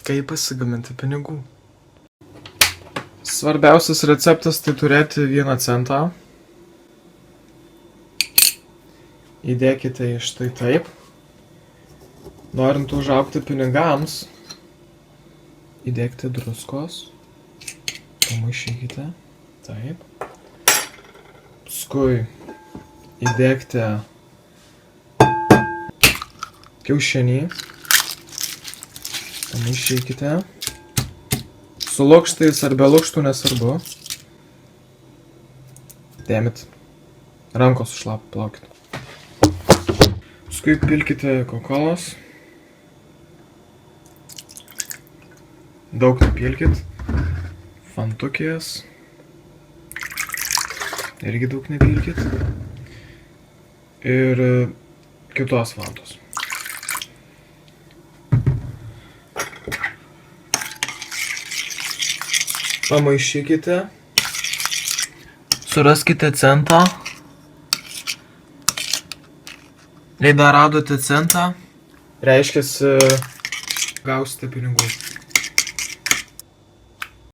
Kaip pasigaminti pinigų? Svarbiausias receptas tai turėti 1 centą. Įdėkite į štai taip. Norint užaugti pinigams, įdėkite druskos. Pamaišykite. Taip. Paskui įdėkite kiaušinį. Pamaišykite. Su lukštais ar be lukštų nesvarbu. Dėmit. Rankos šlapia, plaukit. Paskui pilkite kokolos. Daug nepilkit. Fantukės. Irgi daug nepilkit. Ir kitos fantos. Pamaišykite. Suraskite centą. Jei dar radote centą, reiškiasi gausite pinigų.